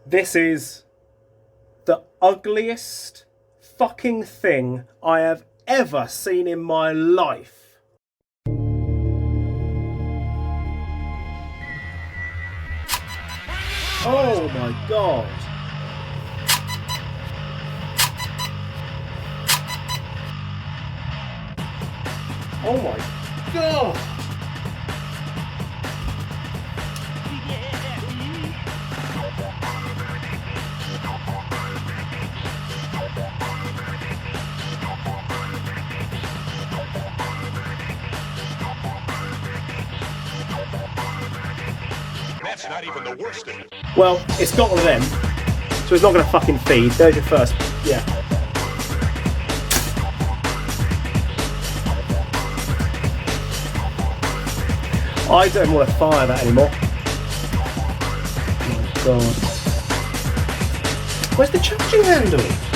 This is the ugliest fucking thing I have ever seen in my life. Oh my god. Oh my god. That's not even the worst of it. Well, it's got one of them, so it's not going to fucking feed. There's your first, yeah. I don't want to fire that anymore. Oh my god. Where's the charging handle?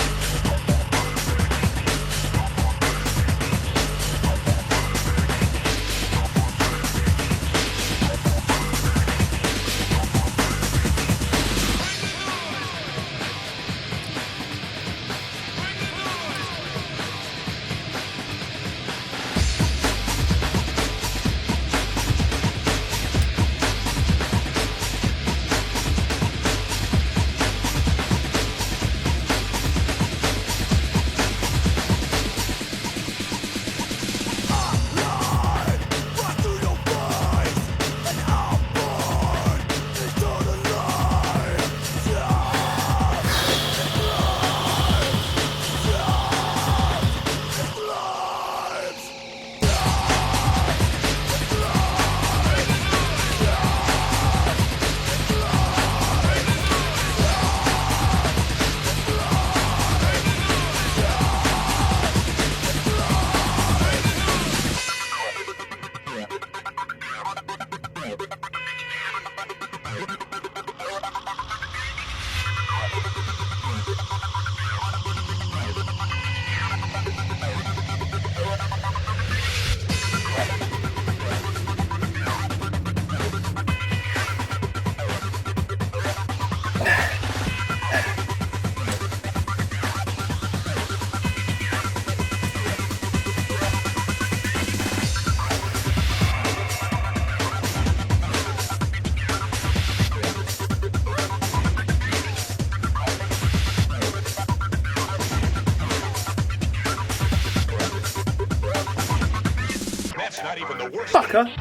That's not even the worst. Fucker.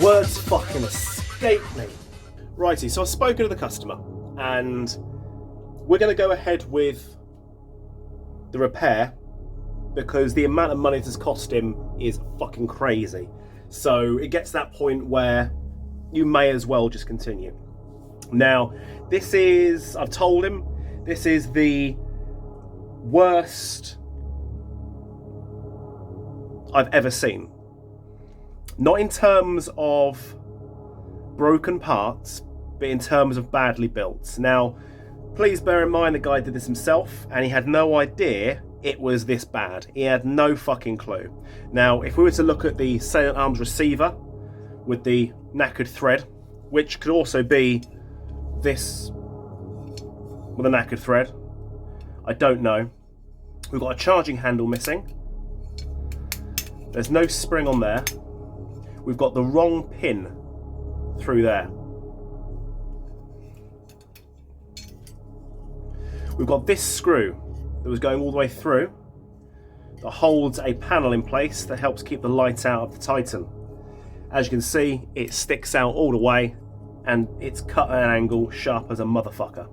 Words fucking escape me. Righty, so I've spoken to the customer, and we're going to go ahead with the repair because the amount of money this cost him is fucking crazy. So it gets to that point where you may as well just continue. Now, this is, I've told him, this is the worst I've ever seen. Not in terms of broken parts, but in terms of badly built. Now, please bear in mind the guy did this himself, and he had no idea it was this bad. He had no fucking clue. Now, if we were to look at the Salient Arms receiver with the knackered thread, which could also be this with a knackered thread, I don't know. We've got a charging handle missing. There's no spring on there. We've got the wrong pin through there. We've got this screw that was going all the way through that holds a panel in place that helps keep the light out of the Titan. As you can see, it sticks out all the way and it's cut at an angle sharp as a motherfucker.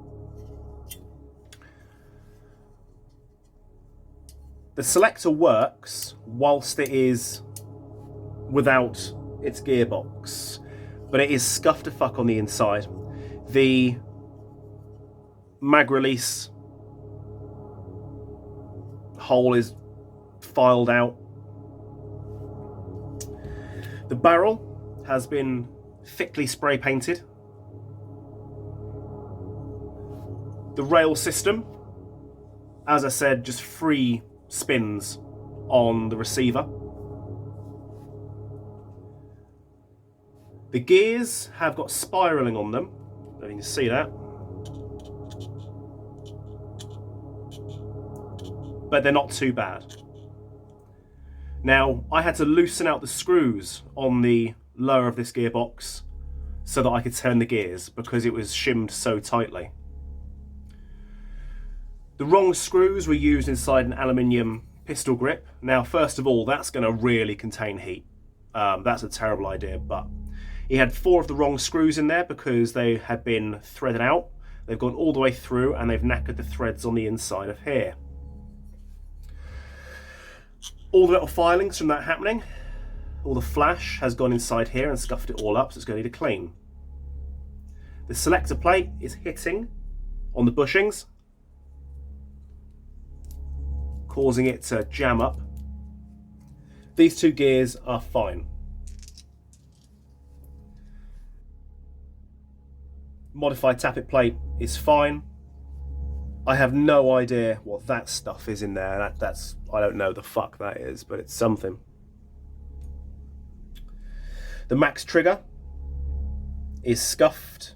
The selector works whilst it is without its gearbox, but it is scuffed to fuck on the inside. The mag release hole is filed out. The barrel has been thickly spray painted. The rail system, as I said, just free spins on the receiver. The gears have got spiralling on them. I don't know if you can see that. But they're not too bad. Now, I had to loosen out the screws on the lower of this gearbox so that I could turn the gears because it was shimmed so tightly. The wrong screws were used inside an aluminium pistol grip. Now, first of all, that's going to really contain heat. That's a terrible idea, but he had 4 of the wrong screws in there because they had been threaded out. They've gone all the way through and they've knackered the threads on the inside of here. All the little filings from that happening, all the flash has gone inside here and scuffed it all up, so it's going to need a clean. The selector plate is hitting on the bushings, causing it to jam up. These 2 gears are fine. Modified tappet plate is fine. I have no idea what that stuff is in there. That's I don't know the fuck that is, but it's something. The max trigger is scuffed.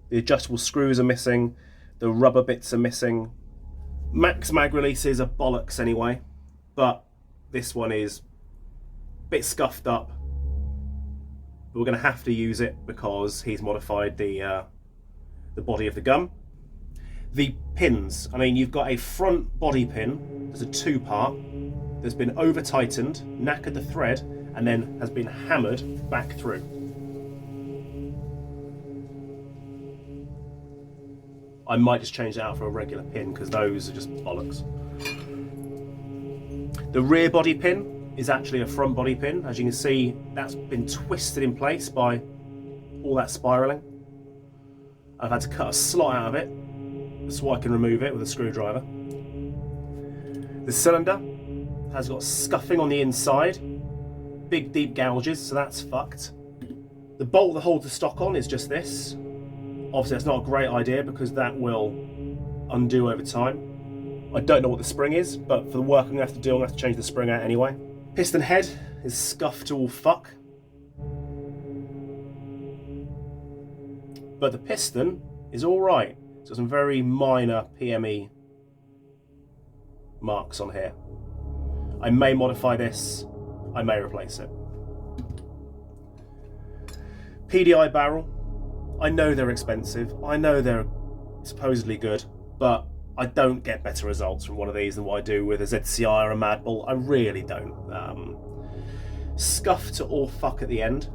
The adjustable screws are missing. The rubber bits are missing. Max mag releases are bollocks anyway, but this one is a bit scuffed up. But we're going to have to use it because he's modified the body of the gun. The pins, I mean, you've got a front body pin, there's a 2-part, that's been over tightened, knackered the thread, and then has been hammered back through. I might just change it out for a regular pin because those are just bollocks. The rear body pin is actually a front body pin. As you can see, that's been twisted in place by all that spiraling. I've had to cut a slot out of it so I can remove it with a screwdriver. The cylinder has got scuffing on the inside, big deep gouges, so that's fucked. The bolt that holds the stock on is just this. Obviously that's not a great idea because that will undo over time. I don't know what the spring is, but for the work I'm going to have to do, I'm going to have to change the spring out anyway. Piston head is scuffed to all fuck. But the piston is alright. So some very minor PME marks on here. I may modify this, I may replace it. PDI barrel, I know they're expensive, I know they're supposedly good, but I don't get better results from one of these than what I do with a ZCI or a Mad Bull. I really don't. Scuff to all fuck at the end.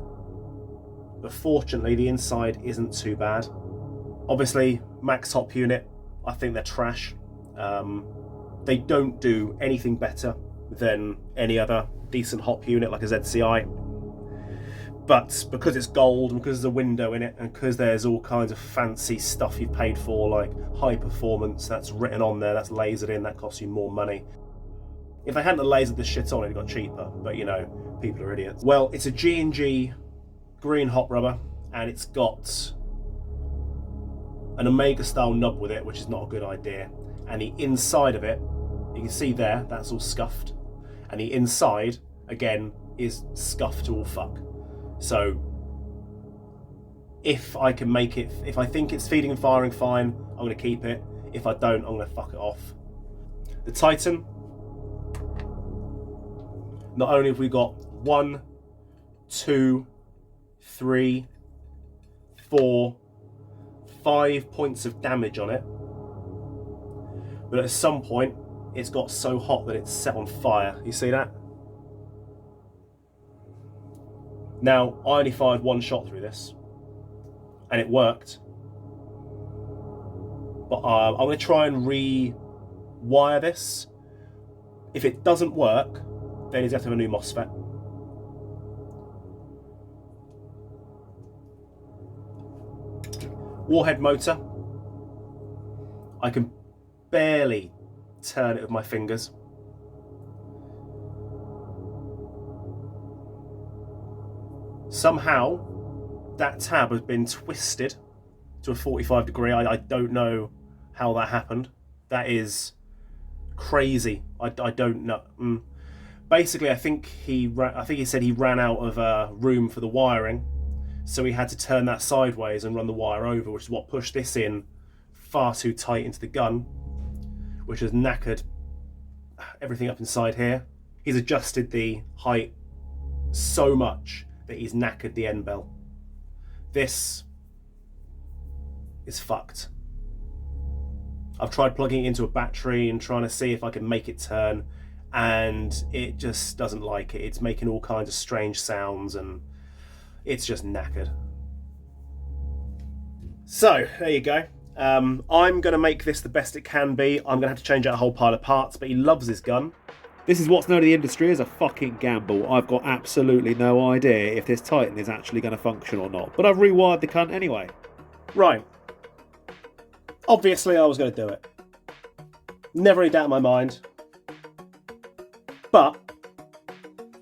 but fortunately the inside isn't too bad. Obviously, max top unit, I think they're trash. They don't do anything better than any other decent hop unit like a ZCI. But because it's gold and because there's a window in it and because there's all kinds of fancy stuff you've paid for, like high performance, that's written on there, that's lasered in, that costs you more money. If they hadn't lasered this shit on, it got cheaper, but you know, people are idiots. Well, it's a G&G green hot rubber, and it's got an Omega style nub with it, which is not a good idea. And the inside of it, you can see there, that's all scuffed. And the inside, again, is scuffed to all fuck. So, if I can make it, if I think it's feeding and firing fine, I'm going to keep it. If I don't, I'm going to fuck it off. The Titan, not only have we got 1, 2, 3, 4, 5 points of damage on it, but at some point it's got so hot that it's set on fire. You see that? Now, I only fired one shot through this and it worked, but I'm going to try and rewire this. If it doesn't work, then he's going to have a new MOSFET. Warhead motor. I can barely turn it with my fingers. Somehow, that tab has been twisted to a 45 degree. I don't know how that happened. That is crazy. I don't know. Basically, I think he said he ran out of room for the wiring, so he had to turn that sideways and run the wire over, which is what pushed this in far too tight into the gun, which has knackered everything up inside here. He's adjusted the height so much that he's knackered the end bell. This is fucked. I've tried plugging it into a battery and trying to see if I can make it turn, and it just doesn't like it. It's making all kinds of strange sounds and it's just knackered. So, there you go. I'm going to make this the best it can be. I'm going to have to change out a whole pile of parts, but he loves his gun. This is what's known in the industry as a fucking gamble. I've got absolutely no idea if this Titan is actually going to function or not, but I've rewired the cunt anyway. Right. Obviously, I was going to do it. Never any doubt in my mind. But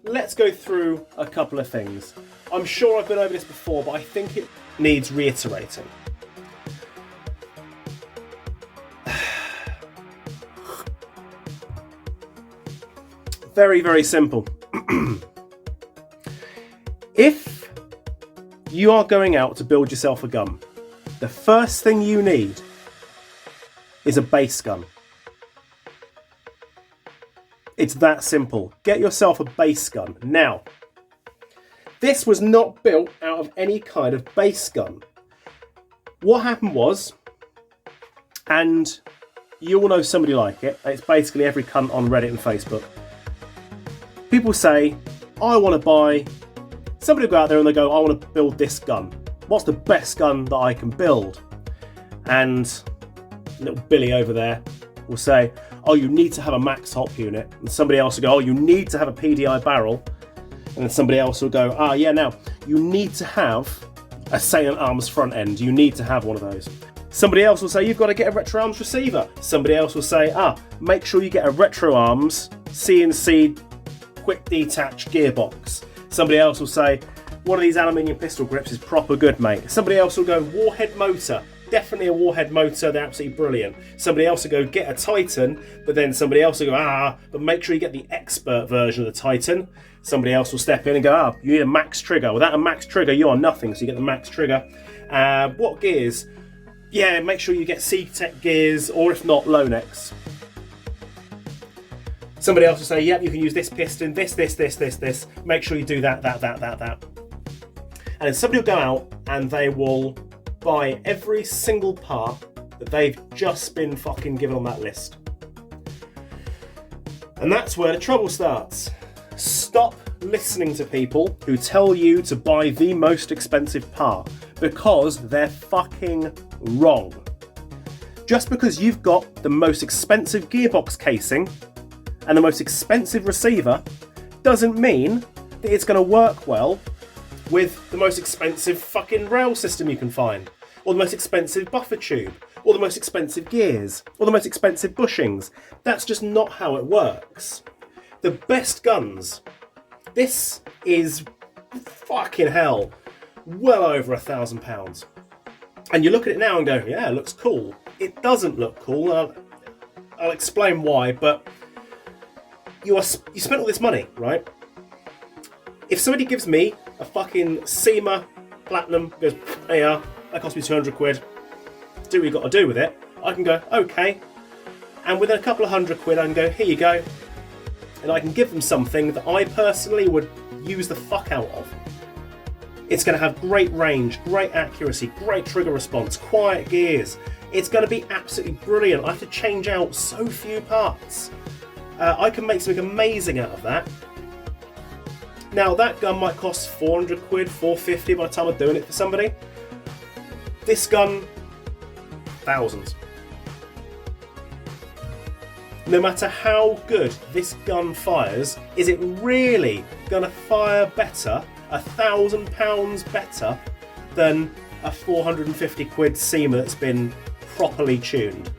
let's go through a couple of things. I'm sure I've been over this before, but I think it needs reiterating. Very, very simple. If you are going out to build yourself a gun, the first thing you need is a base gun. It's that simple. Get yourself a base gun. Now, this was not built out of any kind of base gun. What happened was, and you all know somebody like it, it's basically every cunt on Reddit and Facebook. People say, I want to buy, somebody will go out there and they go, I want to build this gun. What's the best gun that I can build? And little Billy over there will say, oh, you need to have a max hop unit. And somebody else will go, oh, you need to have a PDI barrel. And then somebody else will go, yeah, now, you need to have a Salient Arms front end. You need to have one of those. Somebody else will say, you've got to get a Retro Arms receiver. Somebody else will say, make sure you get a Retro Arms CNC quick detach gearbox. Somebody else will say, one of these aluminium pistol grips is proper good, mate. Somebody else will go, warhead motor. Definitely a warhead motor, they're absolutely brilliant. Somebody else will go, get a Titan, but then somebody else will go, but make sure you get the expert version of the Titan. Somebody else will step in and go, you need a max trigger. Without a max trigger, you are nothing, so you get the max trigger. What gears? Yeah, make sure you get C-Tech gears, or if not, Lonex. Somebody else will say, yep, you can use this piston, this. Make sure you do that. And then somebody will go out and they will buy every single part that they've just been fucking given on that list. And that's where the trouble starts. Stop listening to people who tell you to buy the most expensive part, because they're fucking wrong. Just because you've got the most expensive gearbox casing and the most expensive receiver doesn't mean that it's going to work well with the most expensive fucking rail system you can find, or the most expensive buffer tube, or the most expensive gears, or the most expensive bushings. That's just not how it works. The best guns, this is fucking hell, well over £1,000. And you look at it now and go, yeah, it looks cool. It doesn't look cool. I'll explain why, but you spent all this money, right? If somebody gives me a fucking SEMA Platinum, goes, hey, that cost me 200 quid, do what you got to do with it, I can go, okay. And within a couple of £100, I can go, here you go. And I can give them something that I personally would use the fuck out of. It's going to have great range, great accuracy, great trigger response, quiet gears. It's going to be absolutely brilliant. I have to change out so few parts. I can make something amazing out of that. Now that gun might cost 400 quid, 450 by the time I'm doing it for somebody. This gun, thousands. No matter how good this gun fires, is it really going to fire better, £1,000 better, than a 450 quid SEMA that's been properly tuned?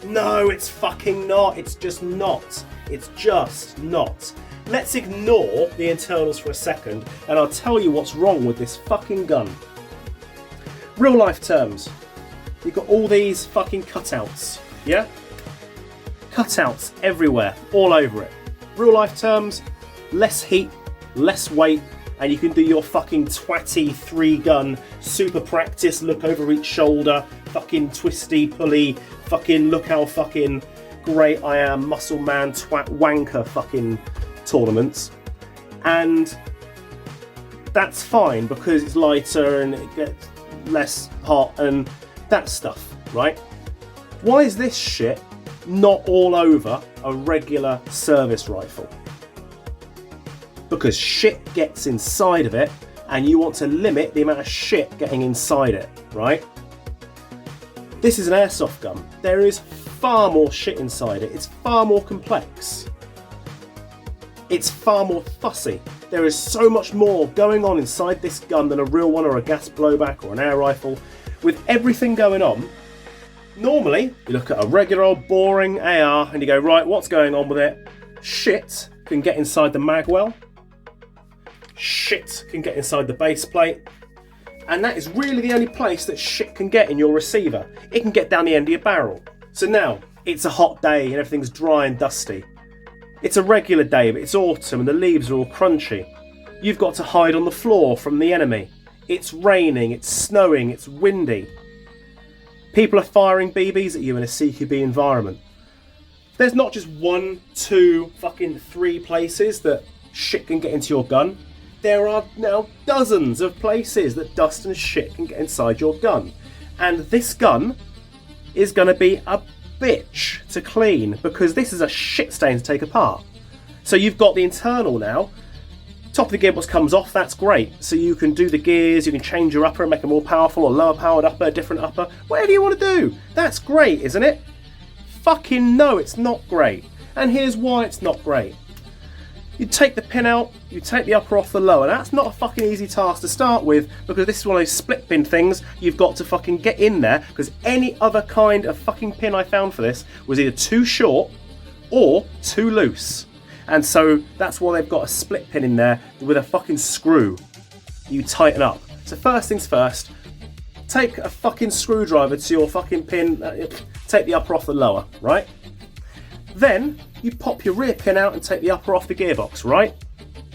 No, it's fucking not. It's just not. It's just not. Let's ignore the internals for a second, and I'll tell you what's wrong with this fucking gun. Real life terms. You've got all these fucking cutouts, yeah? Cutouts everywhere, all over it. Real life terms, less heat, less weight, and you can do your fucking twatty 3-gun, super practice, look over each shoulder, fucking twisty, pulley, fucking look how fucking great I am, muscle man, twat, wanker fucking tournaments. And that's fine because it's lighter and it gets less hot and that stuff, right? Why is this shit not all over a regular service rifle? Because shit gets inside of it and you want to limit the amount of shit getting inside it, right? This is an airsoft gun. There is far more shit inside it. It's far more complex. It's far more fussy. There is so much more going on inside this gun than a real one or a gas blowback or an air rifle. With everything going on, normally you look at a regular old boring AR and you go, right, what's going on with it? Shit can get inside the mag well. Shit can get inside the base plate. And that is really the only place that shit can get in your receiver. It can get down the end of your barrel. So now, it's a hot day and everything's dry and dusty. It's a regular day, but it's autumn and the leaves are all crunchy. You've got to hide on the floor from the enemy. It's raining, it's snowing, it's windy. People are firing BBs at you in a CQB environment. There's not just 1, 2, fucking 3 places that shit can get into your gun. There are now dozens of places that dust and shit can get inside your gun. And this gun is going to be a bitch to clean because this is a shit stain to take apart. So you've got the internal now. Top of the gearbox comes off, that's great. So you can do the gears, you can change your upper and make a more powerful or lower powered upper, a different upper, whatever you want to do. That's great, isn't it? Fucking no, it's not great. And here's why it's not great. You take the pin out, you take the upper off the lower. That's not a fucking easy task to start with because this is one of those split pin things you've got to fucking get in there because any other kind of fucking pin I found for this was either too short or too loose. And so that's why they've got a split pin in there with a fucking screw you tighten up. So first things first, take a fucking screwdriver to your fucking pin, take the upper off the lower, right? Then you pop your rear pin out and take the upper off the gearbox, right?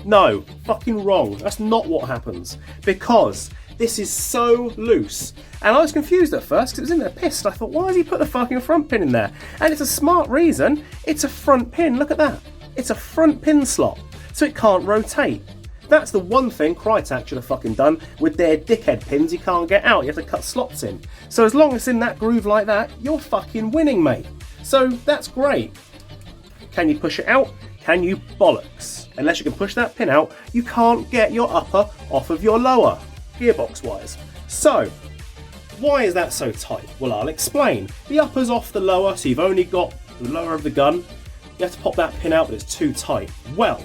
No, fucking wrong. That's not what happens because this is so loose. And I was confused at first because it was in there pissed. I thought, why has he put the fucking front pin in there? And it's a smart reason. It's a front pin. Look at that. It's a front pin slot, so it can't rotate. That's the one thing Crytek should have fucking done with their dickhead pins you can't get out. You have to cut slots in. So as long as it's in that groove like that, you're fucking winning, mate. So that's great. Can you push it out? Can you bollocks? unless you can push that pin out, you can't get your upper off of your lower, gearbox wise. So, why is that so tight? Well, I'll explain. The upper's off the lower, so you've only got the lower of the gun. You have to pop that pin out, but it's too tight. Well,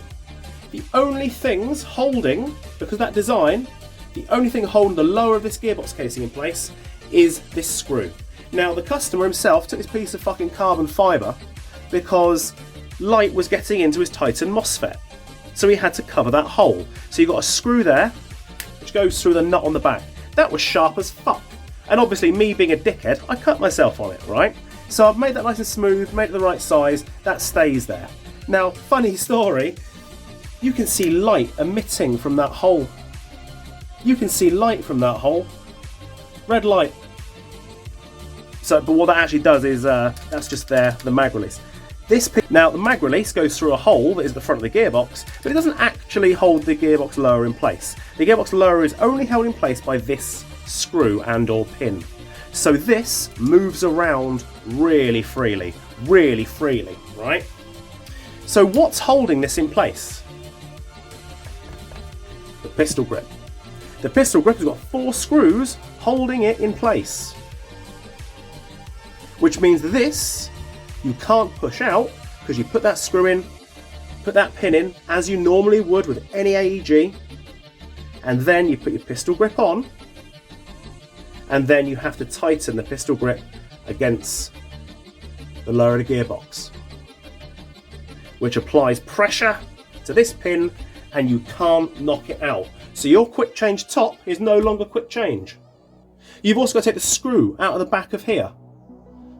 the only things holding, because of that design, the only thing holding the lower of this gearbox casing in place is this screw. Now, the customer himself took this piece of fucking carbon fibre because light was getting into his Titan MOSFET. So he had to cover that hole. So you've got a screw there, which goes through the nut on the back. That was sharp as fuck. And obviously, me being a dickhead, I cut myself on it, right? So I've made that nice and smooth, made it the right size, that stays there. Now, funny story, you can see light emitting from that hole. You can see light from that hole. Red light. So, but what that actually does is, that's just the mag release. Now, the mag release goes through a hole that is the front of the gearbox, but it doesn't actually hold the gearbox lower in place. The gearbox lower is only held in place by this screw and or pin. So this moves around really freely, right? So what's holding this in place? The pistol grip. The pistol grip has got 4 screws holding it in place. Which means this, you can't push out because you put that screw in, put that pin in as you normally would with any AEG, and then you put your pistol grip on, and then you have to tighten the pistol grip against the lower of the gearbox, which applies pressure to this pin and you can't knock it out. So your quick change top is no longer quick change. You've also got to take the screw out of the back of here.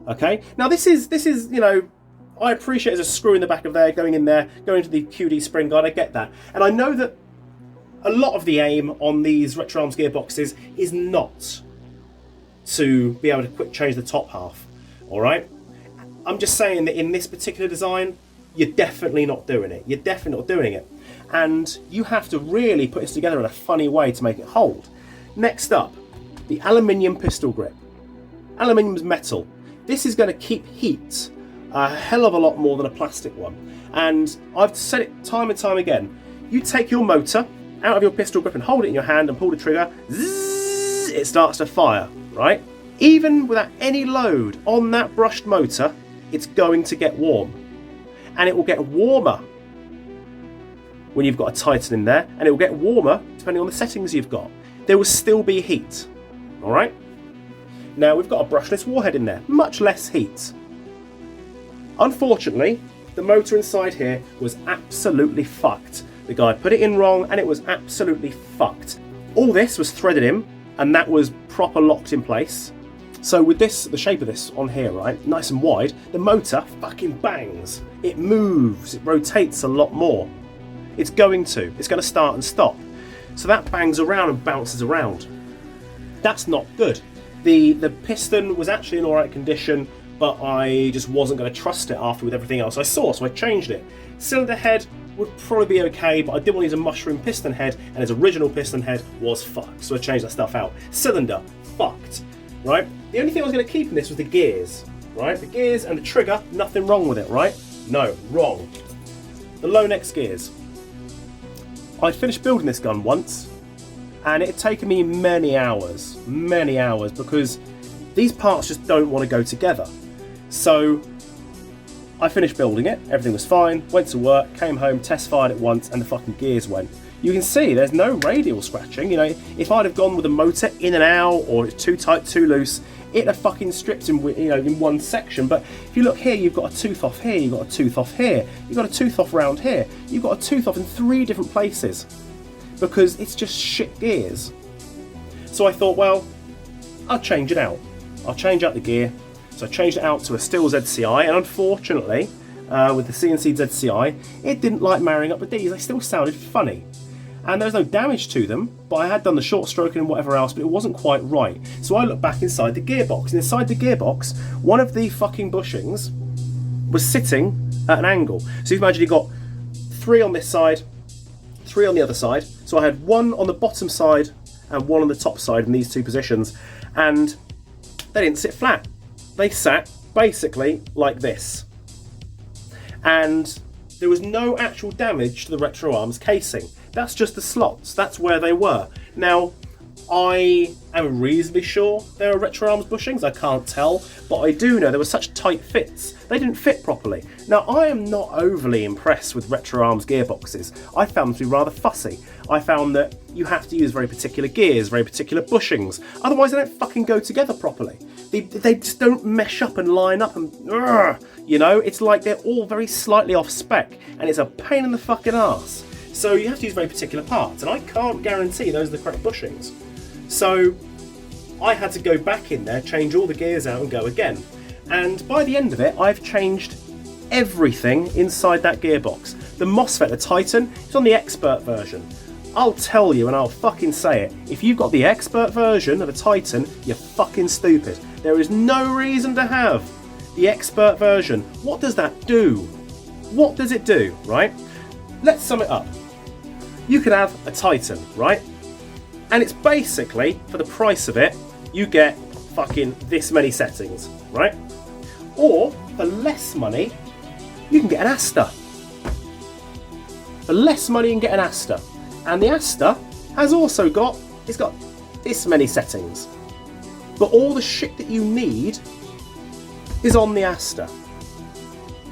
Okay, now this is you know, I appreciate there's a screw in the back of there, going in there, going to the QD spring guard, I get that. And I know that a lot of the aim on these Retro Arms gearboxes is not to be able to quick change the top half, alright? I'm just saying that in this particular design, you're definitely not doing it. You're definitely not doing it. And you have to really put this together in a funny way to make it hold. Next up, the aluminium pistol grip. Aluminium is metal. This is going to keep heat a hell of a lot more than a plastic one. And I've said it time and time again. You take your motor out of your pistol grip and hold it in your hand and pull the trigger, zzz, it starts to fire, right? Even without any load on that brushed motor, it's going to get warm. And it will get warmer when you've got a Titan in there, and it will get warmer depending on the settings you've got. There will still be heat, all right? Now we've got a brushless warhead in there, much less heat. Unfortunately, the motor inside here was absolutely fucked. The guy put it in wrong and it was absolutely fucked. All this was threaded in and that was proper locked in place. So with this, the shape of this on here, right, nice and wide, the motor fucking bangs. It moves, it rotates a lot more. It's going to start and stop. So that bangs around and bounces around. That's not good. The piston was actually in alright condition, but I just wasn't going to trust it after with everything else I saw, so I changed it. Cylinder head would probably be okay, but I didn't want to use a mushroom piston head, and his original piston head was fucked, so I changed that stuff out. Cylinder, fucked, right? The only thing I was going to keep in this was the gears, right? The gears and the trigger, nothing wrong with it, right? No, wrong. The low neck gears. I finished building this gun once, and it had taken me many hours, because these parts just don't want to go together. So I finished building it, everything was fine, went to work, came home, test fired it once, and the fucking gears went. You can see there's no radial scratching. You know, if I'd have gone with a motor in and out, or it's too tight, too loose, it'd have fucking stripped in, you know, in one section. But if you look here, you've got a tooth off here, you've got a tooth off here, you've got a tooth off round here, you've got a tooth off in 3 different places, because it's just shit gears. So I thought, well, I'll change it out. I'll change out the gear. So I changed it out to a steel ZCI, and unfortunately, with the CNC ZCI, it didn't like marrying up with these. They still sounded funny. And there was no damage to them, but I had done the short stroking and whatever else, but it wasn't quite right. So I looked back inside the gearbox, and inside the gearbox, one of the fucking bushings was sitting at an angle. So you imagine you've got 3 on this side, 3 on the other side. So I had 1 on the bottom side and 1 on the top side in these 2 positions, and they didn't sit flat. They sat basically like this. And There was no actual damage to the retro arms casing. That's just the slots. That's where they were. Now, I am reasonably sure there are retro arms bushings. I can't tell, but I do know there were such tight fits. They didn't fit properly. Now, I am not overly impressed with retro arms gearboxes. I found them to be rather fussy. I found that you have to use very particular gears, very particular bushings. Otherwise, they don't fucking go together properly. They just don't mesh up and line up and, you know, it's like they're all very slightly off spec, and it's a pain in the fucking arse. So you have to use very particular parts, and I can't guarantee those are the correct bushings. So I had to go back in there, change all the gears out and go again. And by the end of it, I've changed everything inside that gearbox. The MOSFET, the Titan, it's on the expert version. I'll tell you, and I'll fucking say it, if you've got the expert version of the Titan, you're fucking stupid. There is no reason to have the expert version. What does that do? What does it do, right? Let's sum it up. You could have a Titan, right? And it's basically, for the price of it, you get fucking this many settings, right? Or, for less money, you can get an Asta. For less money, you can get an Asta. And the Asta has also got, it's got this many settings. But all the shit that you need is on the Asta,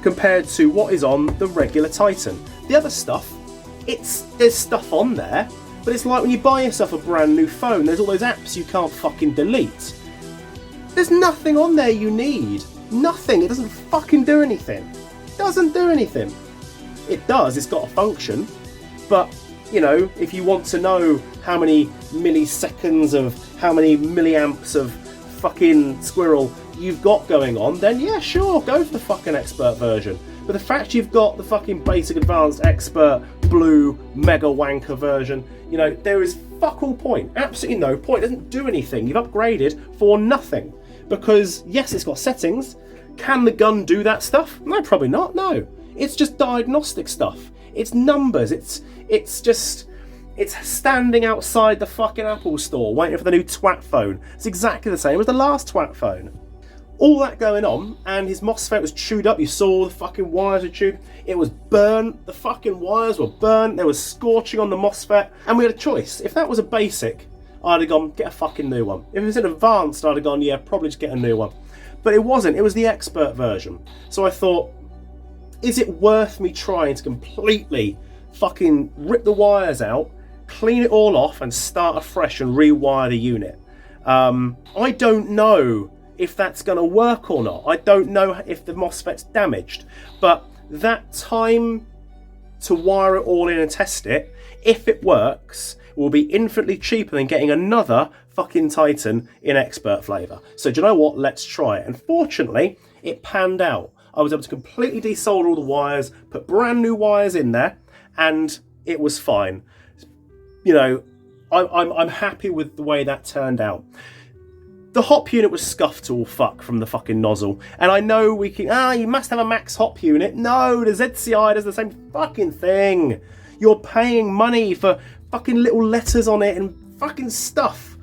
compared to what is on the regular Titan. The other stuff, there's stuff on there, but it's like when you buy yourself a brand new phone, there's all those apps you can't fucking delete. There's nothing on there you need. Nothing. It doesn't fucking do anything. It doesn't do anything. It does, it's got a function, but, you know, if you want to know how many milliseconds of, how many milliamps of fucking squirrel you've got going on, then yeah, sure, go for the fucking expert version. But the fact you've got the fucking basic, advanced, expert, blue, mega wanker version, you know, there is fuck all point. Absolutely no point. It doesn't do anything. You've upgraded for nothing. Because, yes, it's got settings. Can the gun do that stuff? No, probably not, no. It's just diagnostic stuff. It's numbers. It's standing outside the fucking Apple store waiting for the new twat phone. It's exactly the same as the last twat phone. All that going on, and his MOSFET was chewed up. You saw the fucking wires were chewed. It was burnt. The fucking wires were burnt. There was scorching on the MOSFET. And we had a choice. If that was a basic, I'd have gone, get a fucking new one. If it was an advanced, I'd have gone, yeah, probably just get a new one. But it wasn't. It was the expert version. So I thought, is it worth me trying to completely fucking rip the wires out, clean it all off, and start afresh and rewire the unit? I don't know if that's going to work or not. I don't know if the MOSFET's damaged, but that time to wire it all in and test it, if it works, will be infinitely cheaper than getting another fucking Titan in expert flavour. So do you know what? Let's try it. And fortunately, it panned out. I was able to completely desolder all the wires, put brand new wires in there, and it was fine. You know, I'm happy with the way that turned out. The hop unit was scuffed to all fuck from the fucking nozzle. And I know we can, you must have a max hop unit. No, the ZCI does the same fucking thing. You're paying money for fucking little letters on it and fucking stuff.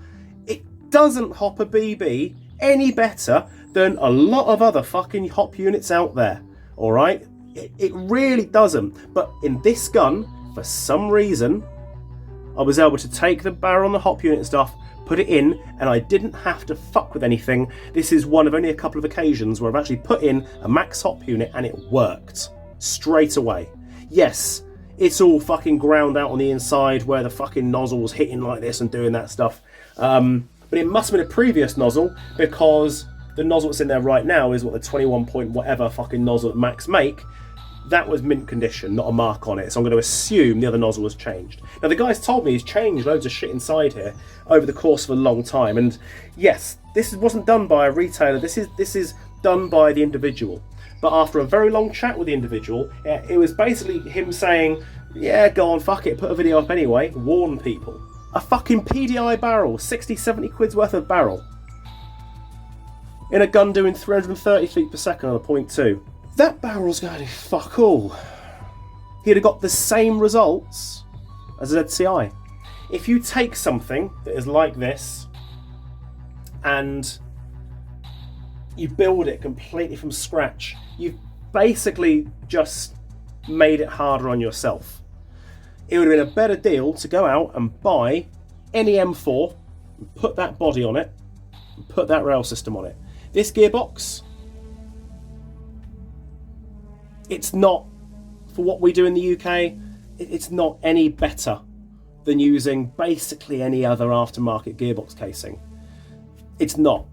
It doesn't hop a BB any better than a lot of other fucking hop units out there. Alright? It really doesn't. But in this gun, for some reason, I was able to take the barrel on the hop unit and stuff, put it in, and I didn't have to fuck with anything. This is one of only a couple of occasions where I've actually put in a max hop unit and it worked straight away. Yes, it's all fucking ground out on the inside where the fucking nozzle was hitting like this and doing that stuff. But it must have been a previous nozzle, because the nozzle that's in there right now is what the 21 point whatever fucking nozzle that Max make. That was mint condition, not a mark on it, so I'm going to assume the other nozzle was changed. Now, the guy's told me he's changed loads of shit inside here over the course of a long time, and yes, this wasn't done by a retailer, this is done by the individual. But after a very long chat with the individual, it was basically him saying, yeah, go on, fuck it, put a video up anyway, warn people. A fucking PDI barrel, 60, 70 quid's worth of barrel, in a gun doing 330 feet per second on a .2. That barrel's going to fuck all. He'd have got the same results as a ZCI. If you take something that is like this and you build it completely from scratch, you've basically just made it harder on yourself. It would have been a better deal to go out and buy any M4, and put that body on it, and put that rail system on it. This gearbox, it's not, for what we do in the UK, it's not any better than using basically any other aftermarket gearbox casing. It's not.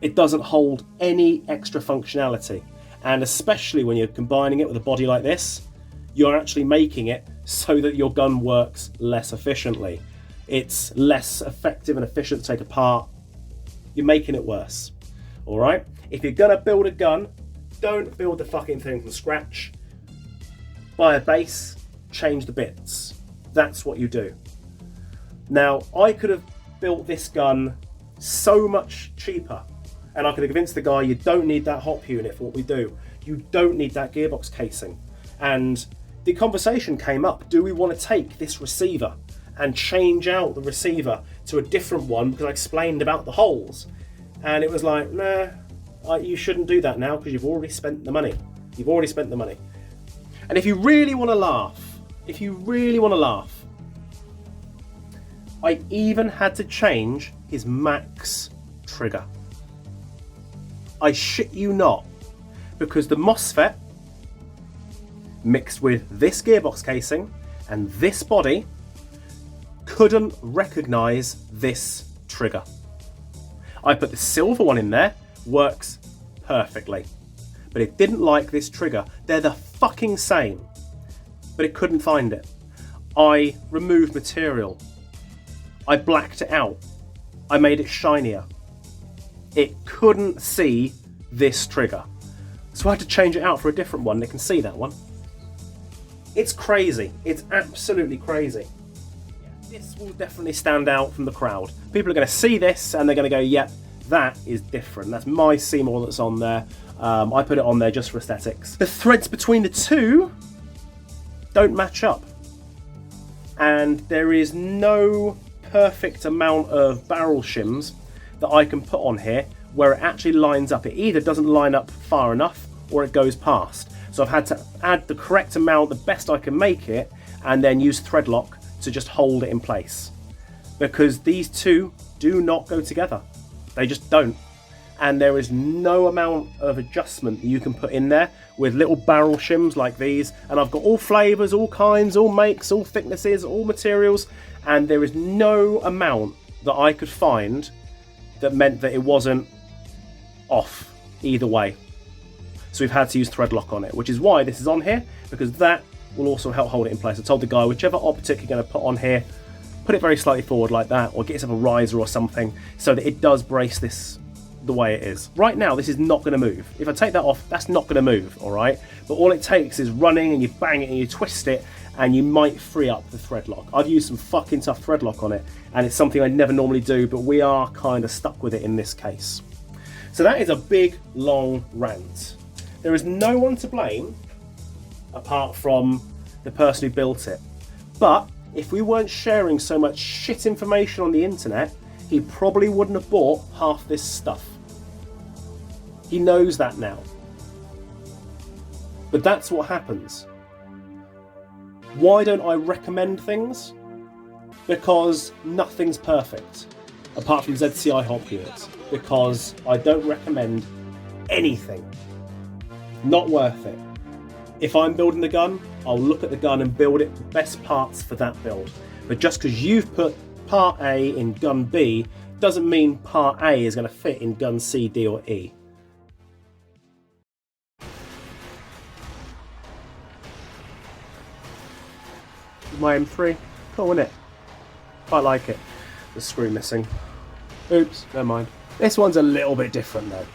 It doesn't hold any extra functionality. And especially when you're combining it with a body like this, you're actually making it so that your gun works less efficiently. It's less effective and efficient to take apart. You're making it worse. All right? If you're gonna build a gun, don't build the fucking thing from scratch. Buy a base, change the bits. That's what you do. Now, I could have built this gun so much cheaper, and I could have convinced the guy, you don't need that hop unit for what we do. You don't need that gearbox casing. And the conversation came up, do we want to take this receiver and change out the receiver to a different one, because I explained about the holes. And it was like, nah, you shouldn't do that now, because you've already spent the money. You've already spent the money. And if you really want to laugh, I even had to change his max trigger. I shit you not, because the MOSFET mixed with this gearbox casing and this body couldn't recognize this trigger. I put the silver one in there, works perfectly, but it didn't like this trigger. They're the fucking same, but it couldn't find it. I removed material. I blacked it out. I made it shinier. It couldn't see this trigger. So I had to change it out for a different one that can see that one. It's crazy. It's absolutely crazy. This will definitely stand out from the crowd. People are going to see this and they're going to go, yep, that is different. That's my Seymour that's on there. I put it on there just for aesthetics. The threads between the two don't match up. And there is no perfect amount of barrel shims that I can put on here where it actually lines up. It either doesn't line up far enough or it goes past. So I've had to add the correct amount, the best I can make it, and then use thread lock to just hold it in place. Because these two do not go together. They just don't. And there is no amount of adjustment that you can put in there with little barrel shims like these. And I've got all flavours, all kinds, all makes, all thicknesses, all materials, and there is no amount that I could find that meant that it wasn't off either way. So we've had to use thread lock on it, which is why this is on here, because that will also help hold it in place. I told the guy, whichever optic you're going to put on here, put it very slightly forward like that, or get yourself a riser or something so that it does brace this the way it is. Right now, this is not going to move. If I take that off, that's not going to move, all right? But all it takes is running and you bang it and you twist it and you might free up the thread lock. I've used some fucking tough thread lock on it and it's something I never normally do, but we are kind of stuck with it in this case. So that is a big, long rant. There is no one to blame apart from the person who built it. But if we weren't sharing so much shit information on the internet, he probably wouldn't have bought half this stuff. He knows that now. But that's what happens. Why don't I recommend things? Because nothing's perfect, apart from ZCI hop units. Because I don't recommend anything. Not worth it. If I'm building the gun, I'll look at the gun and build it the best parts for that build. But just because you've put part A in gun B doesn't mean part A is going to fit in gun C, D or E. My M3, cool, isn't it? Quite like it. The screw missing. Oops, never mind. This one's a little bit different though.